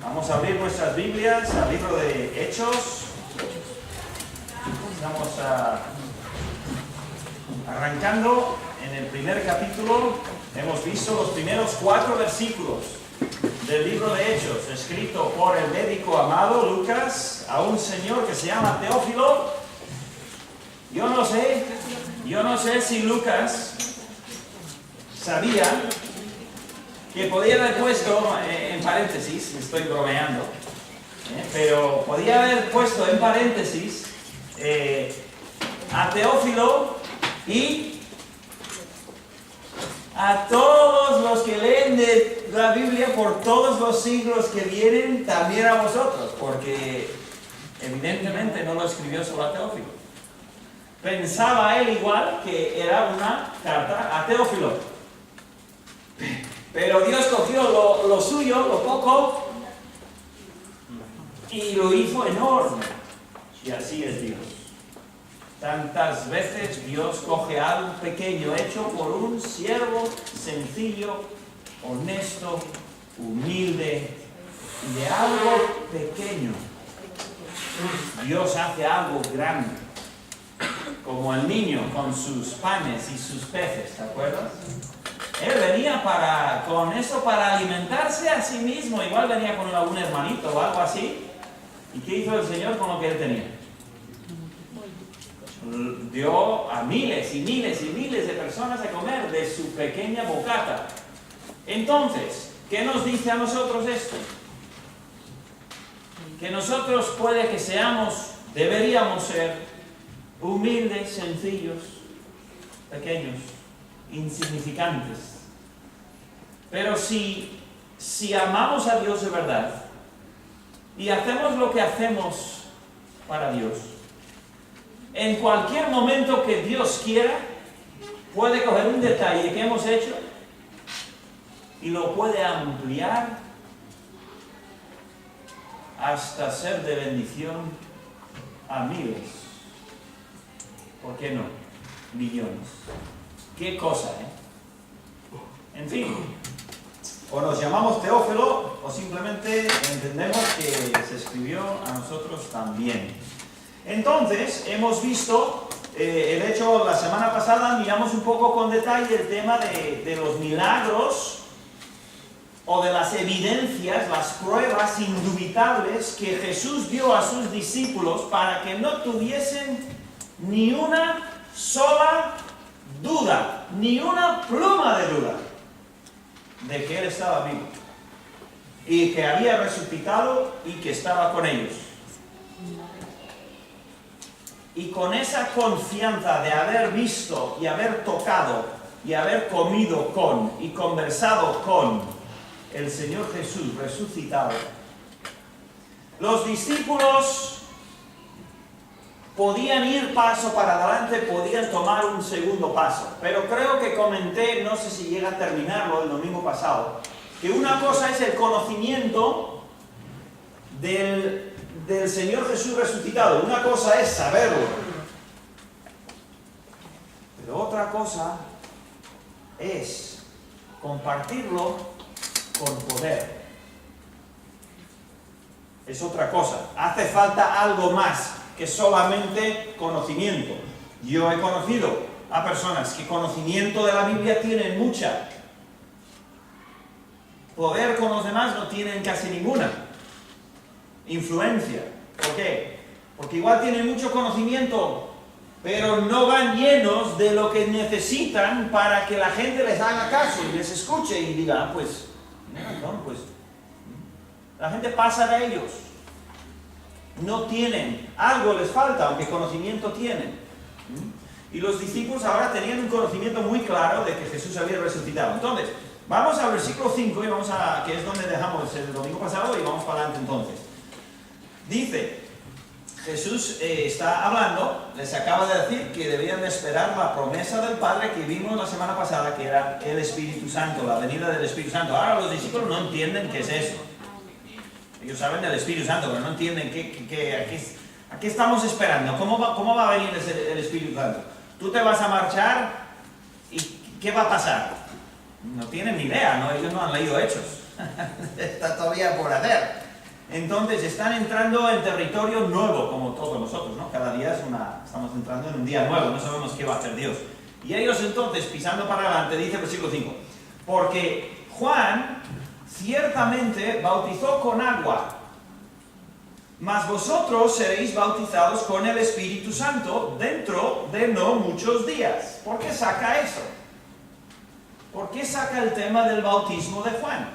Vamos a abrir nuestras Biblias al libro de Hechos. Estamos arrancando en el primer capítulo. Hemos visto los primeros 4 versículos del libro de Hechos, escrito por el médico amado Lucas a un señor que se llama Teófilo. Yo no sé si Lucas sabía que podía haber puesto en paréntesis, estoy bromeando, pero podía haber puesto en paréntesis a Teófilo y a todos los que leen de la Biblia por todos los siglos que vienen, también a vosotros, porque evidentemente no lo escribió solo a Teófilo. Pensaba él igual que era una carta a Teófilo. Pero Dios cogió lo suyo, lo poco, y lo hizo enorme. Y así es Dios. Tantas veces Dios coge algo pequeño hecho por un siervo sencillo, honesto, humilde, y de algo pequeño Dios hace algo grande. Como el niño con sus panes y sus peces, ¿te acuerdas? Él venía con eso para alimentarse a sí mismo. Igual venía con algún hermanito o algo así. ¿Y qué hizo el Señor con lo que él tenía? Dio a miles y miles y miles de personas a comer de su pequeña bocata. Entonces, ¿qué nos dice a nosotros esto? Que nosotros puede que deberíamos ser humildes, sencillos, pequeños, insignificantes. Pero si amamos a Dios de verdad y hacemos lo que hacemos para Dios, en cualquier momento que Dios quiera, puede coger un detalle que hemos hecho y lo puede ampliar hasta ser de bendición a miles. ¿Por qué no? Millones. ¿Qué cosa, En fin, o nos llamamos Teófilo o simplemente entendemos que se escribió a nosotros también. Entonces, hemos visto el hecho la semana pasada, miramos un poco con detalle el tema de los milagros o de las evidencias, las pruebas indubitables que Jesús dio a sus discípulos para que no tuviesen ni una sola duda, ni una pluma de duda de que Él estaba vivo y que había resucitado y que estaba con ellos. Y con esa confianza de haber visto y haber tocado y haber comido con y conversado con el Señor Jesús resucitado, los discípulos podían ir paso para adelante, podían tomar un segundo paso. Pero creo que comenté, no sé si llega a terminarlo el domingo pasado, que una cosa es el conocimiento del Señor Jesús resucitado. Una cosa es saberlo. Pero otra cosa es compartirlo con poder. Es otra cosa. Hace falta algo más que solamente conocimiento. Yo he conocido a personas que conocimiento de la Biblia tienen mucha. Poder con los demás no tienen casi ninguna. Influencia. ¿Por qué? Porque igual tienen mucho conocimiento, pero no van llenos de lo que necesitan para que la gente les haga caso y les escuche y diga, pues, la gente pasa de ellos. No tienen, algo les falta, aunque conocimiento tienen. Y los discípulos ahora tenían un conocimiento muy claro de que Jesús había resucitado. Entonces, vamos al versículo 5, que es donde dejamos el domingo pasado, y vamos para adelante entonces. Dice, Jesús está hablando, les acaba de decir que debían de esperar la promesa del Padre que vimos la semana pasada, que era el Espíritu Santo, la venida del Espíritu Santo. Ahora los discípulos no entienden qué es eso. Ellos saben del Espíritu Santo, pero no entienden a qué estamos esperando. ¿Cómo va a venir el Espíritu Santo? Tú te vas a marchar y ¿qué va a pasar? No tienen ni idea, ¿no? Ellos no han leído Hechos. Está todavía por hacer. Entonces están entrando en territorio nuevo, como todos nosotros, ¿no? Cada día estamos entrando en un día nuevo, no sabemos qué va a hacer Dios. Y ellos entonces, pisando para adelante, dice el versículo 5, porque Juan ciertamente bautizó con agua, mas vosotros seréis bautizados con el Espíritu Santo dentro de no muchos días. ¿Por qué saca eso? ¿Por qué saca el tema del bautismo de Juan?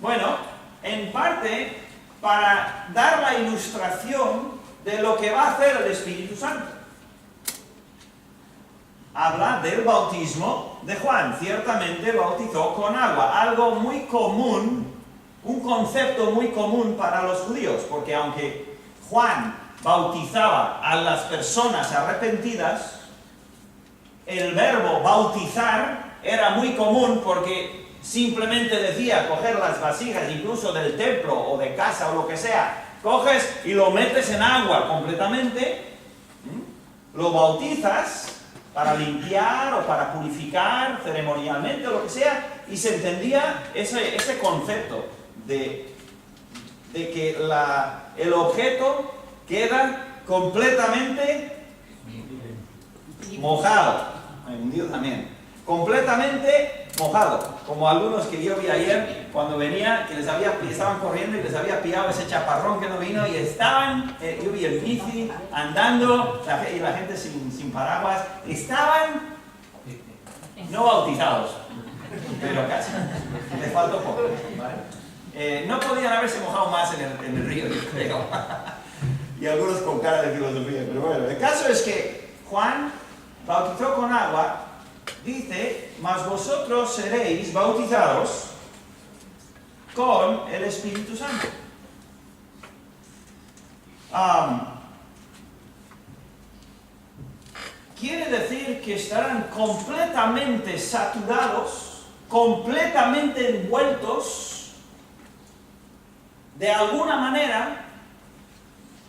Bueno, en parte para dar la ilustración de lo que va a hacer el Espíritu Santo. Habla del bautismo de Juan. Ciertamente bautizó con agua, algo muy común, un concepto muy común para los judíos, porque aunque Juan bautizaba a las personas arrepentidas, el verbo bautizar era muy común porque simplemente decía coger las vasijas incluso del templo o de casa o lo que sea, coges y lo metes en agua completamente, lo bautizas para limpiar o para purificar ceremonialmente o lo que sea, y se entendía ese concepto de que el objeto queda completamente mojado, hundido también, completamente mojado, como algunos que yo vi ayer cuando venía, que estaban corriendo y les había pillado ese chaparrón que no vino y estaban, yo vi el bici andando y la gente sin paraguas, estaban no bautizados, pero casi, les faltó poco, ¿vale? No podían haberse mojado más en el río, yo creo, y algunos con cara de filosofía, pero bueno, el caso es que Juan bautizó con agua. Dice, mas vosotros seréis bautizados con el Espíritu Santo. Quiere decir que estarán completamente saturados, completamente envueltos, de alguna manera,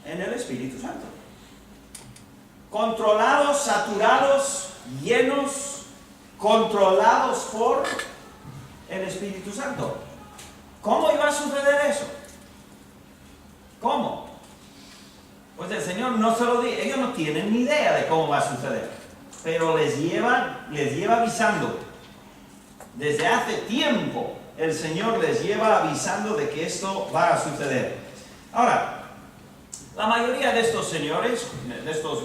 en el Espíritu Santo. Controlados, saturados, llenos, controlados por el Espíritu Santo. ¿Cómo iba a suceder eso? ¿Cómo? Pues el Señor no se lo dice, ellos no tienen ni idea de cómo va a suceder, pero les lleva avisando. Desde hace tiempo el Señor les lleva avisando de que esto va a suceder. Ahora, la mayoría de estos señores, de estos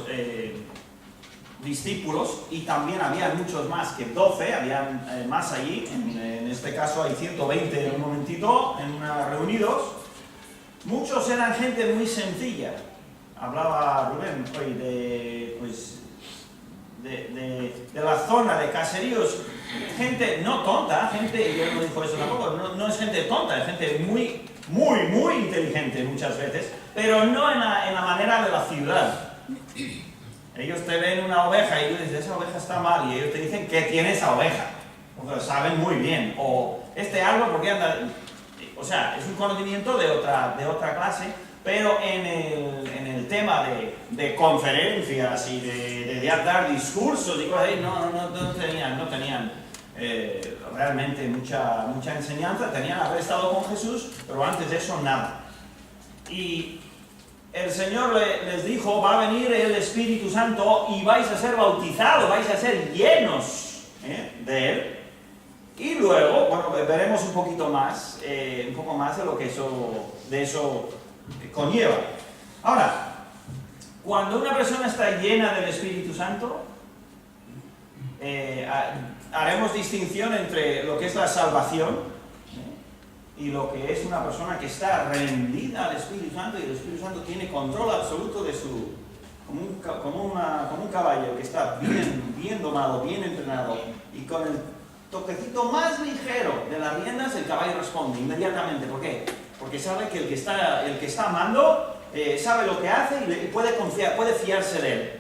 discípulos, y también había muchos más que 12, habían más allí, en este caso hay 120 en un momentito, reunidos. Muchos eran gente muy sencilla. Hablaba Rubén hoy de la zona de caseríos, gente no tonta, gente, yo no digo eso tampoco, no es gente tonta, es gente muy, muy, muy inteligente muchas veces, pero no en la manera de la ciudad. Ellos te ven una oveja y tú dices, esa oveja está mal, y ellos te dicen que tiene esa oveja. O sea, saben muy bien. O este árbol, porque anda... O sea, es un conocimiento de otra clase, pero en el tema de conferencias y de dar discursos y cosas así, no tenían realmente mucha enseñanza. Tenían haber estado con Jesús, pero antes de eso nada. Y el Señor les dijo, va a venir el Espíritu Santo y vais a ser bautizados, vais a ser llenos de Él. Y luego, bueno, veremos un poco más de lo que eso conlleva. Ahora, cuando una persona está llena del Espíritu Santo, haremos distinción entre lo que es la salvación y lo que es una persona que está rendida al Espíritu Santo, y el Espíritu Santo tiene control absoluto de como un caballo que está bien domado, bien entrenado, y con el toquecito más ligero de las riendas el caballo responde inmediatamente. ¿Por qué? Porque sabe que el que está amando sabe lo que hace y puede confiar, puede fiarse de él.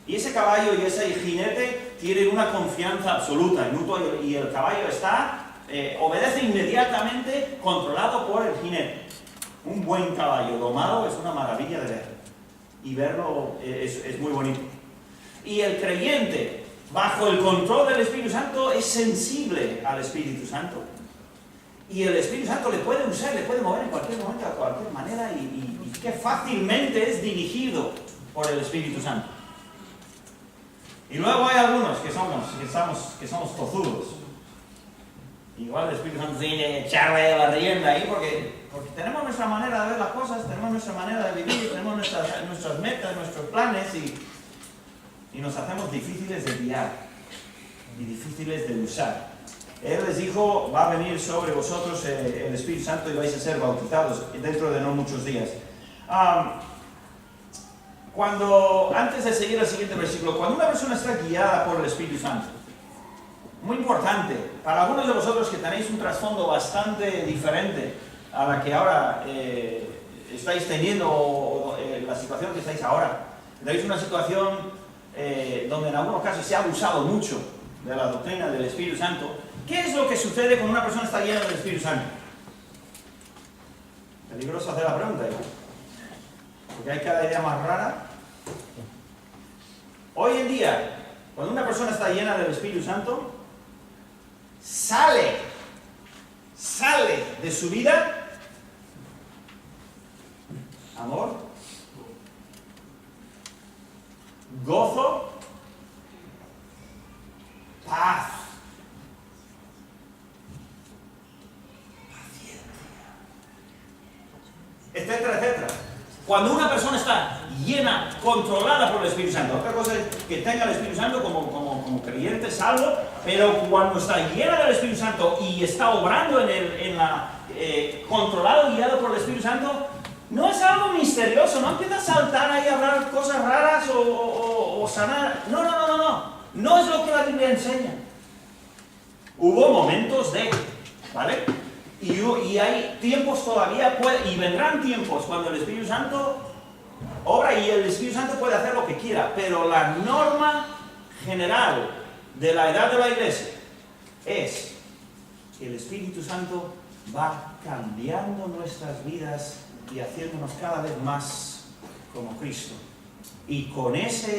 Y ese caballo y ese jinete tienen una confianza absoluta y el caballo obedece inmediatamente, controlado por el jinete. Un buen caballo domado es una maravilla de ver, y verlo es muy bonito. Y el creyente bajo el control del Espíritu Santo, es sensible al Espíritu Santo. Y el Espíritu Santo le puede usar, le puede mover en cualquier momento, de cualquier manera, y que fácilmente es dirigido por el Espíritu Santo. Y luego hay algunos que somos tozudos. Igual el Espíritu Santo tiene que echarle la rienda ahí porque tenemos nuestra manera de ver las cosas, tenemos nuestra manera de vivir, tenemos nuestras metas, nuestros planes y nos hacemos difíciles de guiar y difíciles de usar. Él les dijo, va a venir sobre vosotros el Espíritu Santo y vais a ser bautizados dentro de no muchos días. Antes de seguir el siguiente versículo, cuando una persona está guiada por el Espíritu Santo, muy importante, para algunos de vosotros que tenéis un trasfondo bastante diferente a la que ahora estáis teniendo, la situación que estáis ahora, tenéis una situación donde en algunos casos se ha abusado mucho de la doctrina del Espíritu Santo. ¿Qué es lo que sucede cuando una persona está llena del Espíritu Santo? Peligroso hacer la pregunta, ¿no? Porque hay cada idea más rara. Hoy en día, cuando una persona está llena del Espíritu Santo, sale de su vida amor, gozo, paz, etcétera, etcétera. Cuando una persona está llena, controlada por el Espíritu Santo, otra cosa es que tenga el Espíritu Santo como creyente salvo, pero cuando está llena del Espíritu Santo y está obrando controlado y guiado por el Espíritu Santo, no es algo misterioso, no empieza a saltar ahí a hablar cosas raras o sanar. No es lo que la Biblia enseña. Hubo momentos ¿vale? Y hay tiempos todavía, y vendrán tiempos cuando el Espíritu Santo obra y el Espíritu Santo puede hacer lo que quiera, pero la norma general de la edad de la iglesia es que el Espíritu Santo va cambiando nuestras vidas y haciéndonos cada vez más como Cristo. Y con esa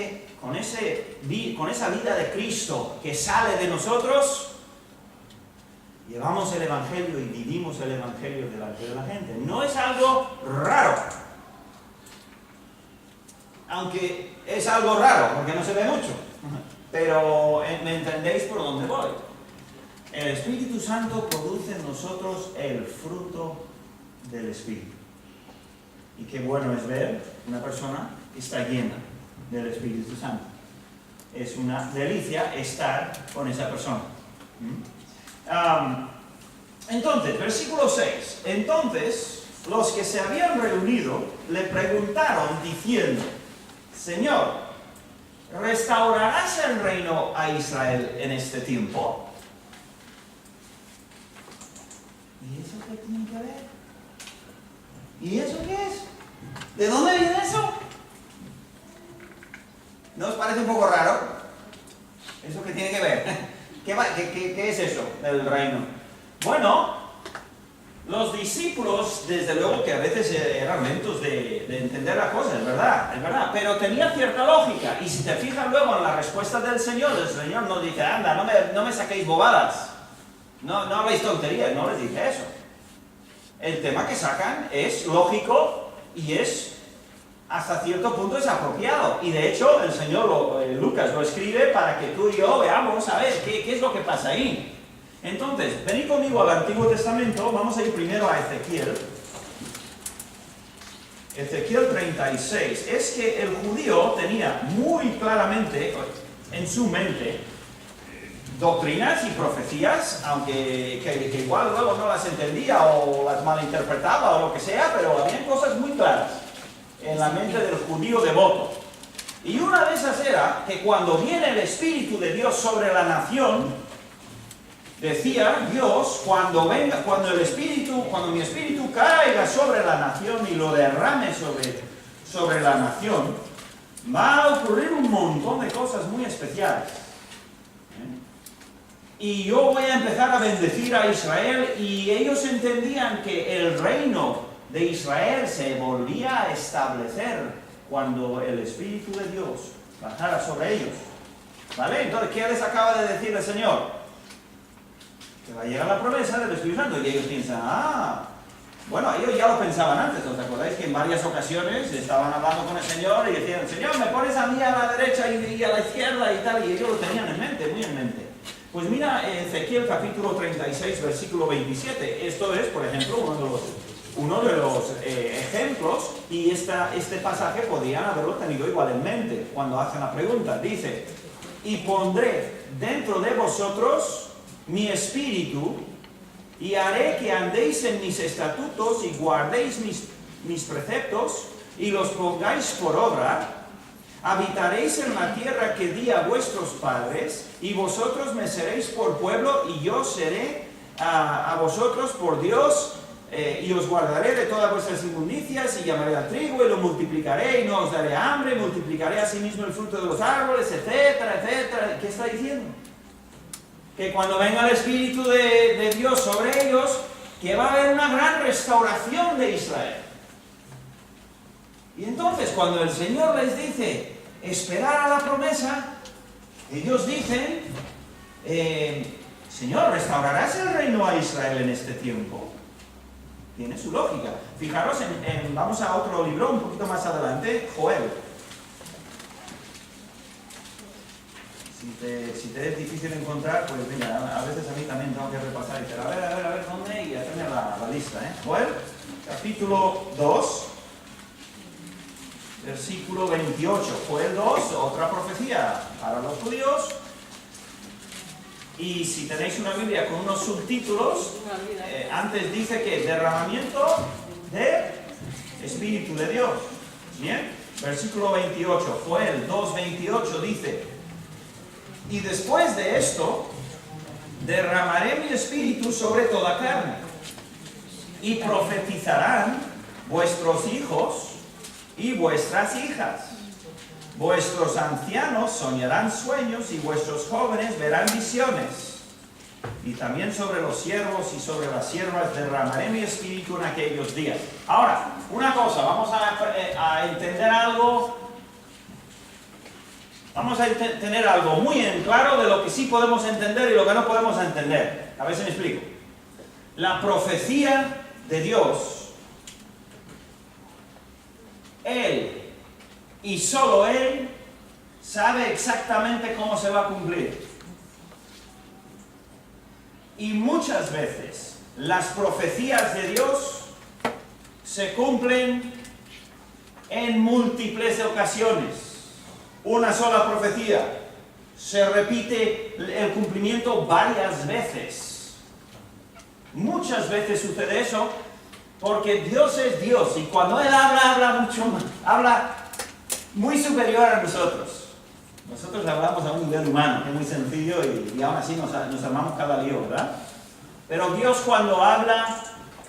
vida de Cristo que sale de nosotros, llevamos el Evangelio y vivimos el Evangelio delante de la gente. No es algo raro. Aunque es algo raro, porque no se ve mucho. Pero me entendéis por dónde voy. El Espíritu Santo produce en nosotros el fruto del Espíritu. Y qué bueno es ver una persona que está llena del Espíritu Santo. Es una delicia estar con esa persona. Entonces, versículo 6. Entonces, los que se habían reunido le preguntaron diciendo: Señor, ¿restaurarás el reino a Israel en este tiempo? ¿Y eso qué tiene que ver? ¿Y eso qué es? ¿De dónde viene eso? ¿No os parece un poco raro? ¿Eso qué tiene que ver? ¿Qué es eso del reino? Bueno, los discípulos, desde luego que a veces eran lentos de entender la cosa, es verdad, pero tenía cierta lógica. Y si te fijas luego en la respuesta del Señor, el Señor nos dice: anda, no me saquéis bobadas, no habléis tonterías, no les dice eso. El tema que sacan es lógico y es, hasta cierto punto, es apropiado. Y de hecho, el Señor, Lucas, lo escribe para que tú y yo veamos, a ver, qué es lo que pasa ahí. Entonces, venid conmigo al Antiguo Testamento, vamos a ir primero a Ezequiel. Ezequiel 36. Es que el judío tenía muy claramente en su mente doctrinas y profecías, aunque que igual luego no las entendía o las malinterpretaba o lo que sea, pero había cosas muy claras en la mente del judío devoto. Y una de esas era que cuando viene el Espíritu de Dios sobre la nación, decía Dios, cuando mi Espíritu caiga sobre la nación y lo derrame sobre la nación, va a ocurrir un montón de cosas muy especiales. Y yo voy a empezar a bendecir a Israel, y ellos entendían que el reino de Israel se volvía a establecer cuando el Espíritu de Dios bajara sobre ellos. ¿Vale? Entonces, ¿qué les acaba de decir el Señor? Que va a llegar la promesa del Espíritu Santo. Y ellos piensan, bueno, ellos ya lo pensaban antes. ¿Os acordáis que en varias ocasiones estaban hablando con el Señor y decían, Señor, me pones a mí a la derecha y a la izquierda y tal? Y ellos lo tenían en mente, muy en mente. Pues mira, Ezequiel capítulo 36, versículo 27. Esto es, por ejemplo, uno de los ejemplos, y este pasaje podrían haberlo tenido igual en mente cuando hacen la pregunta. Dice, y pondré dentro de vosotros mi espíritu, y haré que andéis en mis estatutos y guardéis mis preceptos y los pongáis por obra. Habitaréis en la tierra que di a vuestros padres, y vosotros me seréis por pueblo, y yo seré a vosotros por Dios, y os guardaré de todas vuestras inmundicias, y llamaré al trigo, y lo multiplicaré, y no os daré hambre, multiplicaré asimismo el fruto de los árboles, etcétera, etcétera. ¿Qué está diciendo? Que cuando venga el Espíritu de Dios sobre ellos, que va a haber una gran restauración de Israel. Y entonces, cuando el Señor les dice esperar a la promesa, ellos dicen, Señor, ¿restaurarás el reino a Israel en este tiempo? Tiene su lógica. Fijaros, vamos a otro libro un poquito más adelante, Joel. Si te es difícil encontrar, pues mira, a veces a mí también tengo que repasar y decir, a ver, ¿dónde? Y hacerme la lista, ¿eh? Joel, capítulo 2, versículo 28. Joel 2, otra profecía para los judíos. Y si tenéis una Biblia con unos subtítulos, antes dice que derramamiento de Espíritu de Dios. Bien, versículo 28, Joel 2:28 dice, y después de esto, derramaré mi espíritu sobre toda carne, y profetizarán vuestros hijos y vuestras hijas. Vuestros ancianos soñarán sueños, y vuestros jóvenes verán visiones. Y también sobre los siervos y sobre las siervas derramaré mi espíritu en aquellos días. Ahora, una cosa, vamos a entender algo. Vamos a tener algo muy en claro de lo que sí podemos entender y lo que no podemos entender. A ver si me explico. La profecía de Dios, Él y solo Él sabe exactamente cómo se va a cumplir. Y muchas veces las profecías de Dios se cumplen en múltiples ocasiones. Una sola profecía se repite el cumplimiento varias veces. Muchas veces sucede eso porque Dios es Dios, y cuando Él habla muy superior a nosotros. Nosotros le hablamos a un nivel humano, que es muy sencillo, y aún así nos armamos cada lío, ¿verdad? Pero Dios, cuando habla,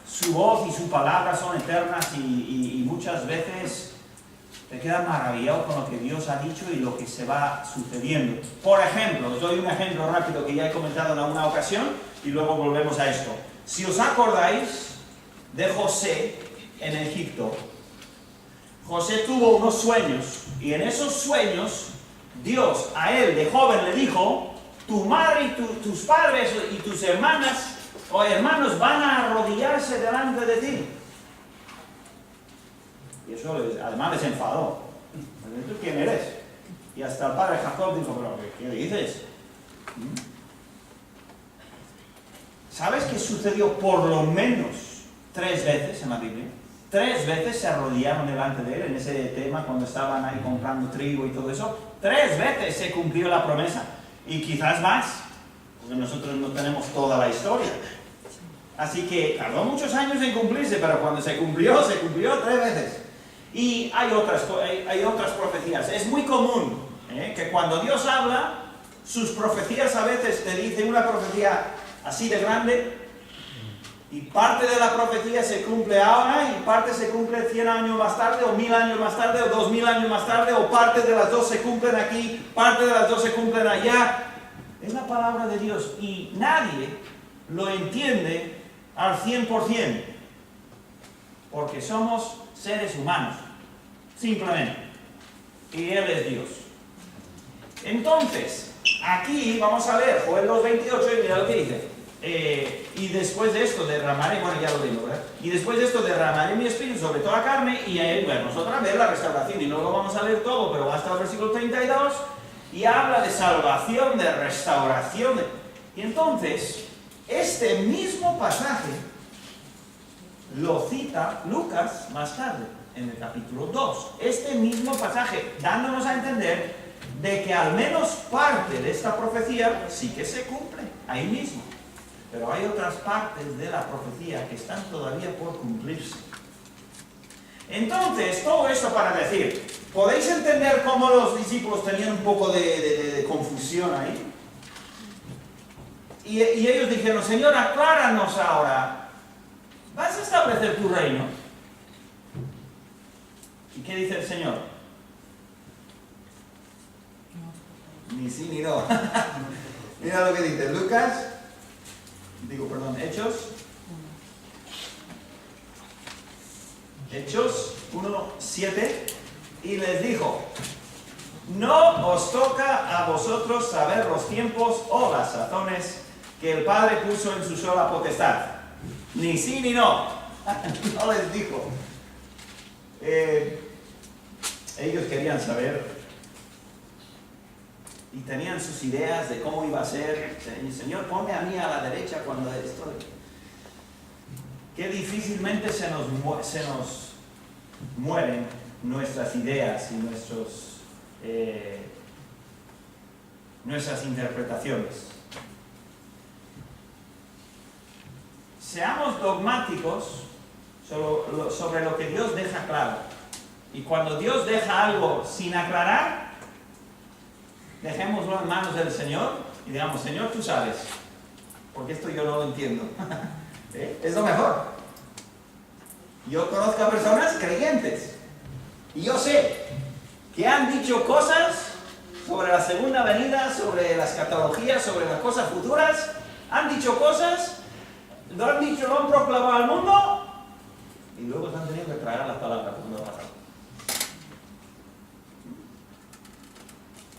su voz y su palabra son eternas, y muchas veces te quedas maravillado con lo que Dios ha dicho y lo que se va sucediendo. Por ejemplo, os doy un ejemplo rápido que ya he comentado en alguna ocasión, y luego volvemos a esto. Si os acordáis de José en Egipto, José tuvo unos sueños, y en esos sueños Dios a él de joven le dijo, tu madre y tus padres y tus hermanas o hermanos van a arrodillarse delante de ti. Y eso además les enfadó. ¿Tú quién eres? Y hasta el padre Jacob dijo, pero ¿qué dices? ¿Sabes qué sucedió por lo menos 3 veces en la Biblia? 3 veces se arrodillaron delante de él en ese tema cuando estaban ahí comprando trigo y todo eso. 3 veces se cumplió la promesa. Y quizás más, porque nosotros no tenemos toda la historia. Así que tardó muchos años en cumplirse, pero cuando se cumplió 3 veces. Y hay otras profecías. Es muy común que cuando Dios habla, sus profecías a veces te dicen una profecía así de grande, y parte de la profecía se cumple ahora, y parte se cumple 100 años más tarde, o 1000 años más tarde, o 2000 años más tarde, o parte de las dos se cumplen aquí, parte de las dos se cumplen allá. Es la palabra de Dios, y nadie lo entiende al 100%, porque somos seres humanos, simplemente, y Él es Dios. Entonces, aquí vamos a leer Joel 2:28 y mira lo que dice. Y después de esto derramaré, bueno, ya lo digo, ¿verdad? Y después de esto derramaré mi espíritu sobre toda carne y ahí vemos otra vez la restauración. Y no lo vamos a leer todo, pero va hasta el versículo 32 y habla de salvación, de restauración. Y entonces, este mismo pasaje lo cita Lucas más tarde, en el capítulo 2. Este mismo pasaje, dándonos a entender de que al menos parte de esta profecía sí que se cumple ahí mismo. Pero hay otras partes de la profecía que están todavía por cumplirse. Entonces, todo esto para decir, ¿podéis entender cómo los discípulos tenían un poco de confusión ahí? Y ellos dijeron, Señor, acláranos ahora, ¿vas a establecer tu reino? ¿Y qué dice el Señor? Ni sí ni no. Mira lo que dice Lucas. Hechos 1:7, y les dijo, no os toca a vosotros saber los tiempos o las sazones que el Padre puso en su sola potestad. Ni sí ni no. No les dijo. Ellos querían saber y tenían sus ideas de cómo iba a ser. Señor, ponme a mí a la derecha cuando estoy. Que difícilmente se nos mueren nuestras ideas y nuestras interpretaciones. Seamos dogmáticos sobre lo que Dios deja claro. Y cuando Dios deja algo sin aclarar, dejémoslo en manos del Señor y digamos, Señor, tú sabes, porque esto yo no lo entiendo. Es lo mejor. Yo conozco a personas creyentes y yo sé que han dicho cosas sobre la segunda venida, sobre las escatología, sobre las cosas futuras. Han dicho cosas, lo han dicho, lo han proclamado al mundo y luego se han tenido que tragar las palabras cuando ha pasado.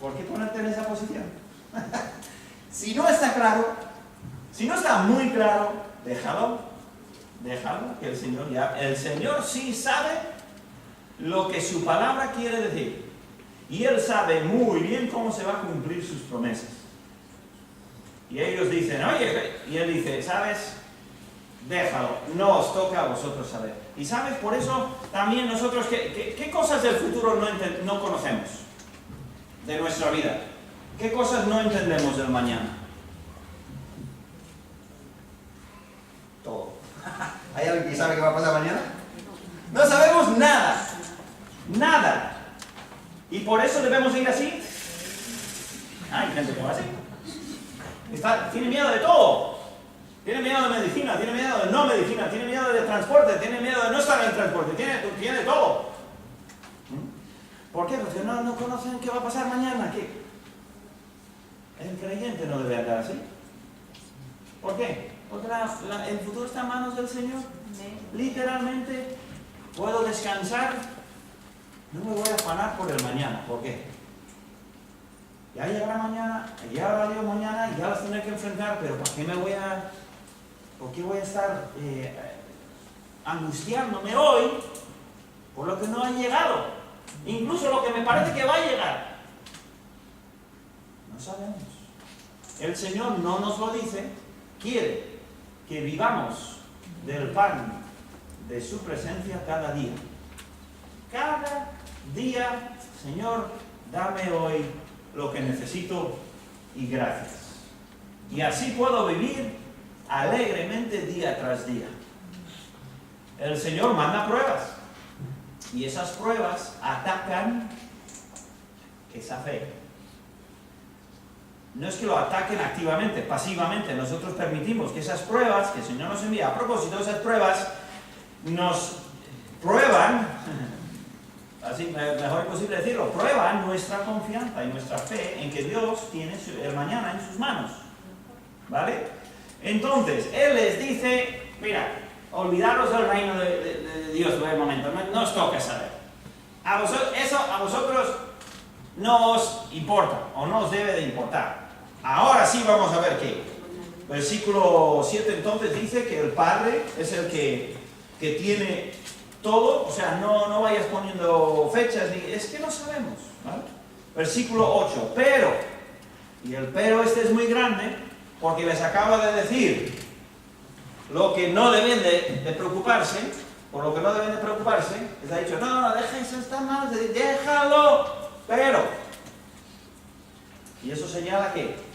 ¿Por qué ponerte en esa posición? Si no está claro, si no está muy claro, déjalo, que el Señor sí sabe lo que su palabra quiere decir. Y Él sabe muy bien cómo se va a cumplir sus promesas. Y ellos dicen, oye, y Él dice, ¿sabes? Déjalo, no os toca a vosotros saber. Y ¿sabes? Por eso también nosotros, ¿qué cosas del futuro no conocemos? De nuestra vida. ¿Qué cosas no entendemos del mañana? Todo. ¿Hay alguien que sabe qué va a pasar mañana? No sabemos nada. Nada. Y por eso debemos ir así. Hay gente que va así. Tiene miedo de todo. Tiene miedo de medicina, tiene miedo de no medicina, tiene miedo de transporte, tiene miedo de no estar en el transporte, tiene todo. ¿Por qué? Porque no conocen qué va a pasar mañana. ¿Qué? El creyente no debe andar así. ¿Por qué? Porque el futuro está en manos del Señor. Literalmente puedo descansar. No me voy a afanar por el mañana. ¿Por qué? Ya llegará mañana, ya habrá yo mañana, ya las tendré que enfrentar, pero ¿por qué voy a estar angustiándome hoy por lo que no ha llegado? Incluso lo que me parece que va a llegar. No sabemos. El Señor no nos lo dice. Quiere que vivamos del pan de su presencia cada día. Cada día, Señor, dame hoy lo que necesito y gracias. Y así puedo vivir alegremente día tras día. El Señor manda pruebas. Y esas pruebas atacan esa fe. No es que lo ataquen activamente, pasivamente. Nosotros permitimos que esas pruebas, que el Señor nos envía, a propósito, esas pruebas nos prueban, así mejor imposible decirlo, prueban nuestra confianza y nuestra fe en que Dios tiene el mañana en sus manos. ¿Vale? Entonces, Él les dice, mira, olvidaros del reino de Dios por el momento, no os toca saber. Eso a vosotros no os importa, o no os debe de importar. Ahora sí vamos a ver qué. Versículo 7 entonces dice que el Padre es el que tiene todo, o sea, no vayas poniendo fechas, es que no sabemos, ¿vale? Versículo 8, pero, y el pero este es muy grande, porque les acaba de decir lo que no deben de preocuparse, por lo que no deben de preocuparse, les ha dicho, no, dejes esta más, déjalo, pero, y eso señala que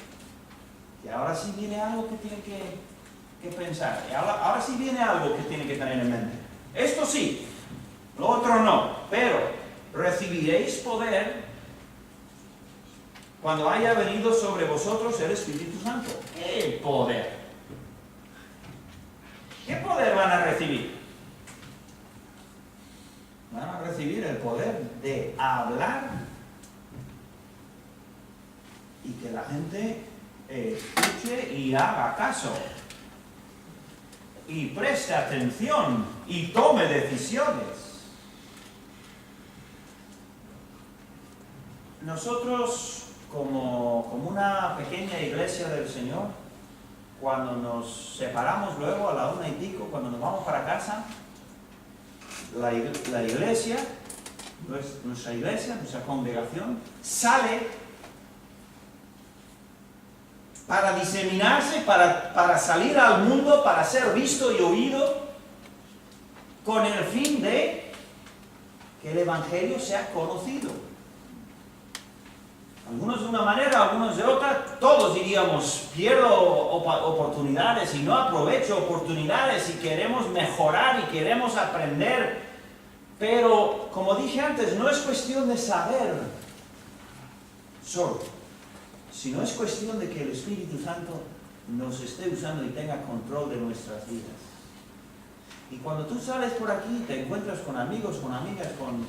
ahora sí viene algo que tienen que pensar, y ahora sí viene algo que tienen que tener en mente. Esto sí, lo otro no, pero recibiréis poder cuando haya venido sobre vosotros el Espíritu Santo. ¿Qué poder? ¿Qué poder van a recibir? Van a recibir el poder de hablar y que la gente escuche y haga caso y preste atención y tome decisiones. Nosotros, como una pequeña iglesia del Señor, cuando nos separamos luego a la 1:00 cuando nos vamos para casa, la iglesia, nuestra iglesia, nuestra congregación, sale para diseminarse, para salir al mundo, para ser visto y oído, con el fin de que el Evangelio sea conocido. Algunos de una manera, algunos de otra, todos diríamos, pierdo oportunidades y no aprovecho oportunidades y queremos mejorar y queremos aprender. Pero, como dije antes, no es cuestión de saber solo, sino es cuestión de que el Espíritu Santo nos esté usando y tenga control de nuestras vidas. Y cuando tú sales por aquí, te encuentras con amigos, con amigas, con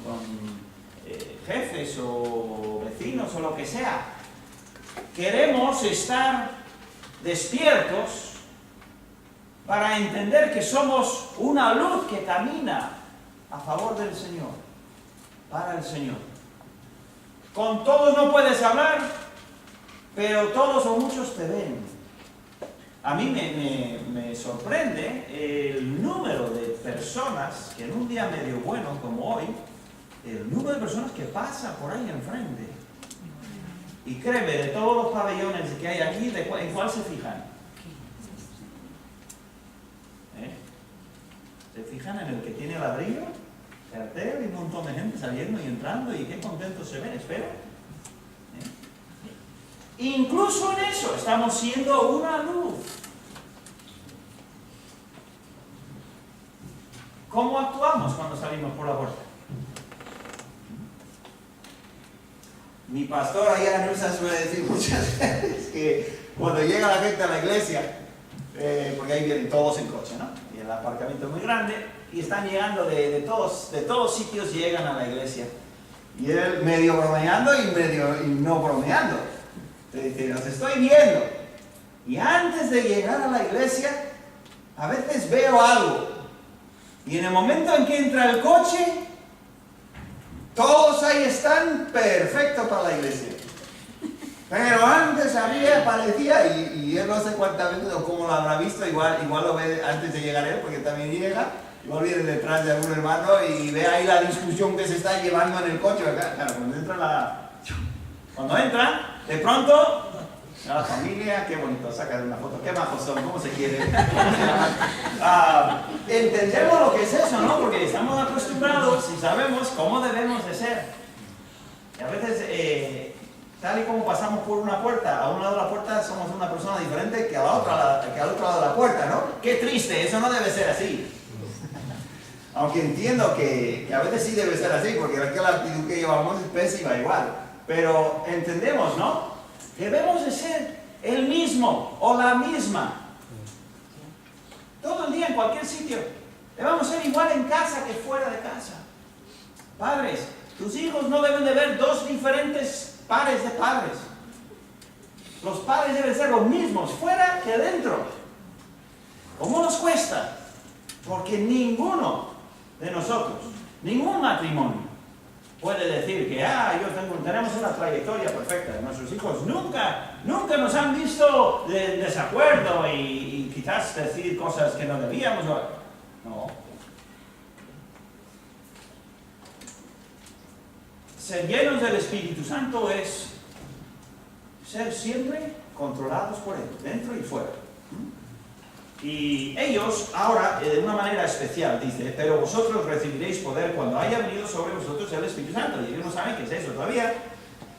jefes o vecinos o lo que sea, queremos estar despiertos para entender que somos una luz que camina a favor del Señor, para el Señor. Con todos no puedes hablar, pero todos o muchos te ven. A mí me sorprende el número de personas que en un día medio bueno como hoy, el número de personas que pasa por ahí enfrente. Y créeme, de todos los pabellones que hay aquí, ¿en cuál se fijan? ¿Se fijan en el que tiene ladrillo, cartel y un montón de gente saliendo y entrando y qué contentos se ven? Espera. Incluso en eso estamos siendo una luz. ¿Cómo actuamos cuando salimos por la puerta? Mi pastor allá en USA suele decir muchas veces que cuando llega la gente a la iglesia, porque ahí vienen todos en coche, ¿no? Y el aparcamiento es muy grande y están llegando de todos sitios, llegan a la iglesia. Y él medio bromeando y medio no bromeando. Dice, los estoy viendo. Y antes de llegar a la iglesia, a veces veo algo. Y en el momento en que entra el coche, todos ahí están perfectos para la iglesia. Pero antes parecía, y él no sé cuántas veces o cómo lo habrá visto, igual lo ve antes de llegar él, porque también llega, igual viene detrás de algún hermano y ve ahí la discusión que se está llevando en el coche. Claro, cuando entra, de pronto, a la familia, qué bonito, sacar una foto, qué majos son, cómo se quiere. Entendemos lo que es eso, ¿no? Porque estamos acostumbrados y sabemos cómo debemos de ser. Y a veces, tal y como pasamos por una puerta, a un lado de la puerta somos una persona diferente que al otro lado de la puerta, ¿no? Qué triste, eso no debe ser así. Aunque entiendo que a veces sí debe ser así, porque la actitud que llevamos es pésima igual. Pero entendemos, ¿no? Debemos de ser el mismo o la misma. Todo el día en cualquier sitio. Debemos ser igual en casa que fuera de casa. Padres, tus hijos no deben de ver dos diferentes pares de padres. Los padres deben ser los mismos fuera que dentro. ¿Cómo nos cuesta? Porque ninguno de nosotros, ningún matrimonio, puede decir que tenemos una trayectoria perfecta. Nuestros hijos nunca nos han visto de desacuerdo y quizás decir cosas que no debíamos. No. Ser llenos del Espíritu Santo es ser siempre controlados por Él, dentro y fuera. Y ellos ahora, de una manera especial, dice, pero vosotros recibiréis poder cuando haya venido sobre vosotros el Espíritu Santo. Y ellos no saben qué es eso todavía.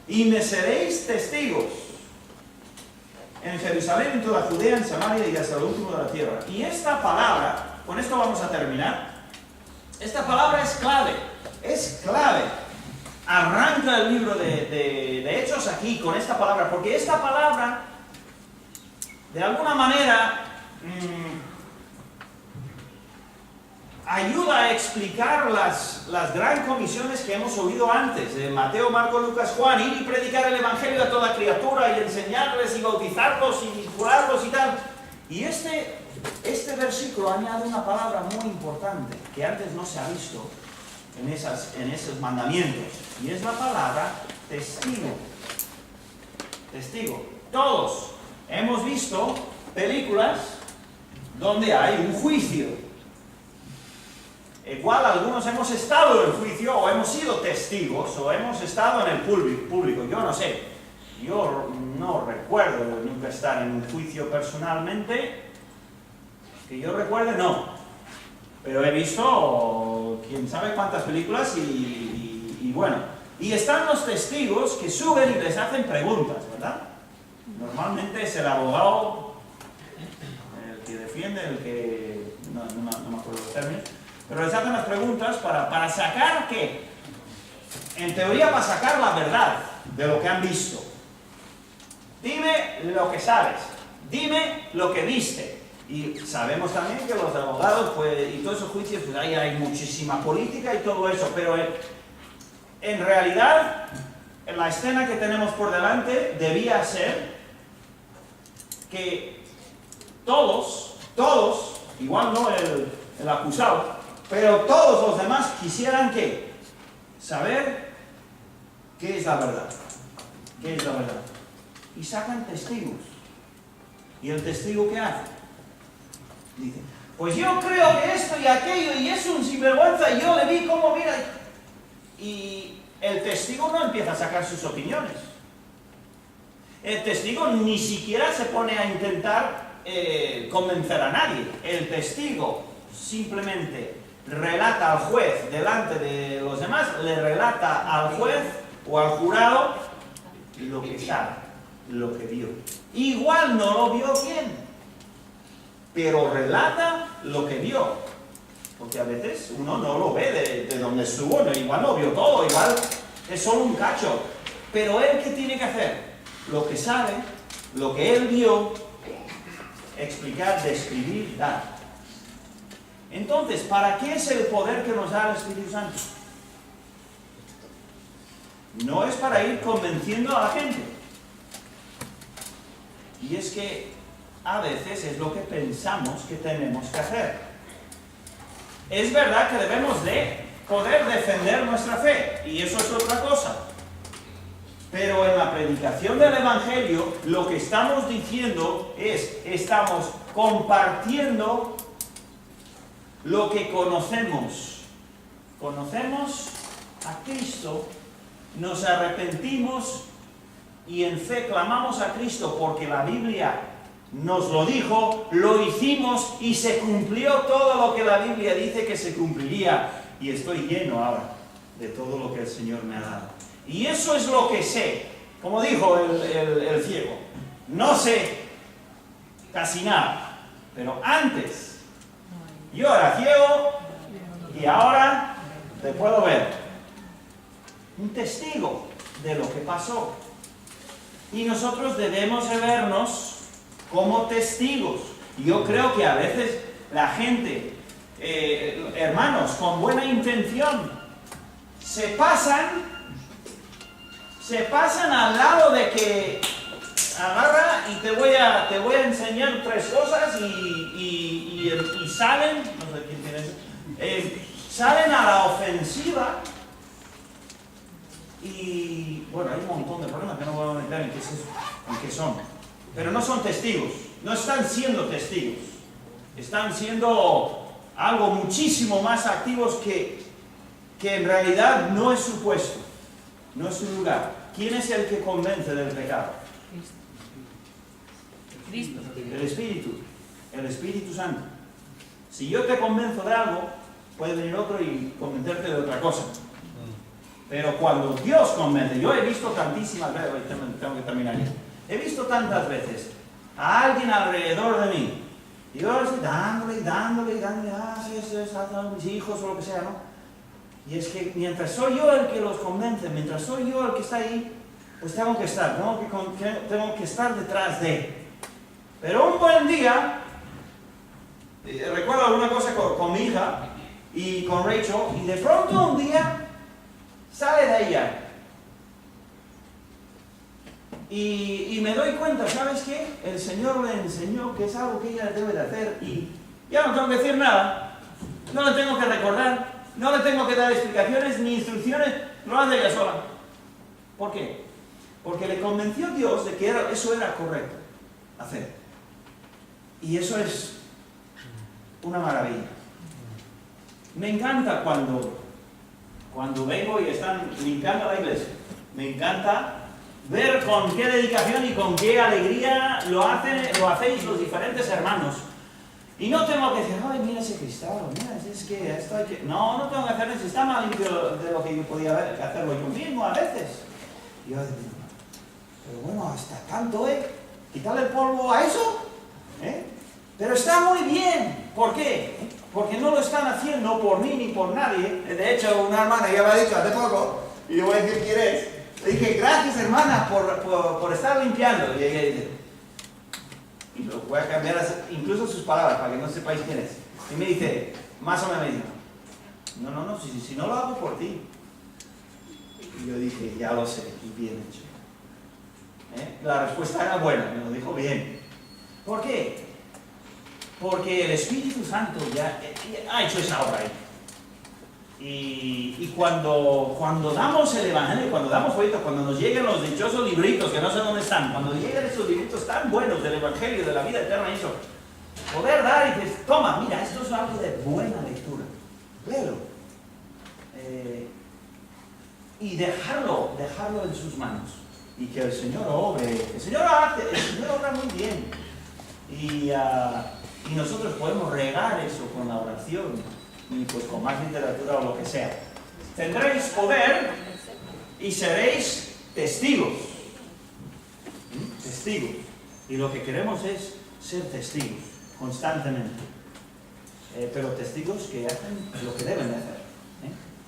Y me seréis testigos en Jerusalén, en toda Judea, en Samaria y hasta el último de la tierra. Y esta palabra, con esto vamos a terminar, esta palabra es clave. Arranca el libro de Hechos aquí con esta palabra, porque esta palabra, de alguna manera, ayuda a explicar las gran comisiones que hemos oído antes, de Mateo, Marcos, Lucas, Juan, ir y predicar el Evangelio a toda criatura y enseñarles y bautizarlos y curarlos y tal. Y este versículo añade una palabra muy importante que antes no se ha visto en esos mandamientos, y es la palabra testigo. Testigo. Todos hemos visto películas donde hay un juicio. Igual algunos hemos estado en el juicio, o hemos sido testigos, o hemos estado en el público. Yo no sé. Yo no recuerdo nunca estar en un juicio personalmente. Que yo recuerde, no. Pero he visto quién sabe cuántas películas y bueno. Y están los testigos que suben y les hacen preguntas, ¿verdad? Normalmente es el abogado, el que defiende, el que... no me acuerdo los términos. Pero les hacen las preguntas para sacar ¿qué? En teoría para sacar la verdad de lo que han visto. Dime lo que sabes. Dime lo que viste. Y sabemos también que los abogados, pues, y todos esos juicios, pues ahí hay muchísima política y todo eso, pero en realidad, en la escena que tenemos por delante, debía ser que todos, igual no el acusado, pero todos los demás quisieran ¿qué? Saber qué es la verdad. ¿Qué es la verdad? Y sacan testigos. ¿Y el testigo qué hace? Dice, pues yo creo que esto y aquello, y es un sinvergüenza, y yo le vi cómo mira. Y el testigo no empieza a sacar sus opiniones. El testigo ni siquiera se pone a intentar convencer a nadie. El testigo simplemente relata al juez delante de los demás, le relata al juez o al jurado lo que sabe, lo que vio. Igual no lo vio bien, pero relata lo que vio, porque a veces uno no lo ve de donde estuvo, igual no vio todo, igual es solo un cacho, pero él ¿qué tiene que hacer? Lo que sabe, lo que él vio, explicar, describir, dar. Entonces, ¿para qué es el poder que nos da el Espíritu Santo? No es para ir convenciendo a la gente, y es que a veces es lo que pensamos que tenemos que hacer. Es verdad que debemos de poder defender nuestra fe, y eso es otra cosa. Pero en la predicación del Evangelio, lo que estamos diciendo es, estamos compartiendo lo que conocemos. Conocemos a Cristo, nos arrepentimos y en fe clamamos a Cristo porque la Biblia nos lo dijo, lo hicimos y se cumplió todo lo que la Biblia dice que se cumpliría. Y estoy lleno ahora de todo lo que el Señor me ha dado. Y eso es lo que sé. Como dijo el ciego, no sé casi nada. Pero antes, yo era ciego y ahora te puedo ver. Un testigo de lo que pasó. Y nosotros debemos de vernos como testigos. Yo creo que a veces la gente, hermanos, con buena intención, se pasan al lado de que agarra y te voy a enseñar tres cosas y salen, no sé quién tiene eso, salen a la ofensiva Y bueno, hay un montón de problemas que no voy a meter en qué son. Pero no son testigos, no están siendo testigos. Están siendo algo muchísimo más activos que en realidad no es su puesto, no es su lugar. ¿Quién es el que convence del pecado? Cristo. El Espíritu Santo. Si yo te convenzo de algo, puede venir otro y convencerte de otra cosa. Pero cuando Dios convence, yo he visto tantísimas veces, tengo que terminar ya, he visto tantas veces a alguien alrededor de mí, y yo estoy dándole, a mis hijos o lo que sea, ¿no? Y es que mientras soy yo el que los convence, mientras soy yo el que está ahí, pues tengo que estar detrás de. Pero un buen día, recuerdo alguna cosa con mi hija y con Rachel, y de pronto un día sale de ella. Y me doy cuenta, ¿sabes qué? El Señor le enseñó que es algo que ella debe de hacer y ya no tengo que decir nada, no le tengo que recordar, no le tengo que dar explicaciones ni instrucciones, lo hace ella sola. ¿Por qué? Porque le convenció Dios de que eso era correcto hacer. Y eso es una maravilla. Me encanta cuando vengo y están limpiando la iglesia. Me encanta ver con qué dedicación y con qué alegría lo hacéis los diferentes hermanos. Y no tengo que decir, ay, mira ese cristal, mira, es que esto hay que... No, no tengo que hacer eso, está más limpio de lo que yo podía hacerlo yo mismo a veces. Y yo digo, pero bueno, hasta tanto, quitarle el polvo a eso, Pero está muy bien. ¿Por qué? Porque no lo están haciendo por mí ni por nadie. De hecho, una hermana ya me ha dicho hace poco, y le voy a decir quién es. Le dije, gracias hermana por estar limpiando. Y ella dice, y lo voy a cambiar incluso sus palabras para que no sepáis quién es. Y me dice, más o menos me dice, no, si no lo hago por ti. Y yo dije, ya lo sé, y bien hecho. La respuesta era buena, me lo dijo bien. ¿Por qué? Porque el Espíritu Santo ya ha hecho esa obra ahí. Y cuando damos el Evangelio, cuando damos folletos, cuando nos lleguen los dichosos libritos, que no sé dónde están, cuando lleguen esos libritos tan buenos del Evangelio, de la vida eterna, eso, poder dar y decir, toma, mira, esto es algo de buena lectura, léelo. Y dejarlo en sus manos. Y que el Señor obre, el Señor obra muy bien. Y nosotros podemos regar eso con la oración y pues con más literatura o lo que sea. Tendréis poder y seréis testigos. Testigos. Y lo que queremos es ser testigos constantemente. Pero testigos que hacen lo que deben de hacer,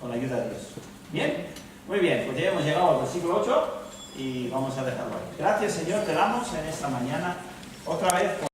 con la ayuda de Dios. ¿Bien? Muy bien, pues ya hemos llegado al versículo 8 y vamos a dejarlo ahí. Gracias, Señor, te damos en esta mañana otra vez.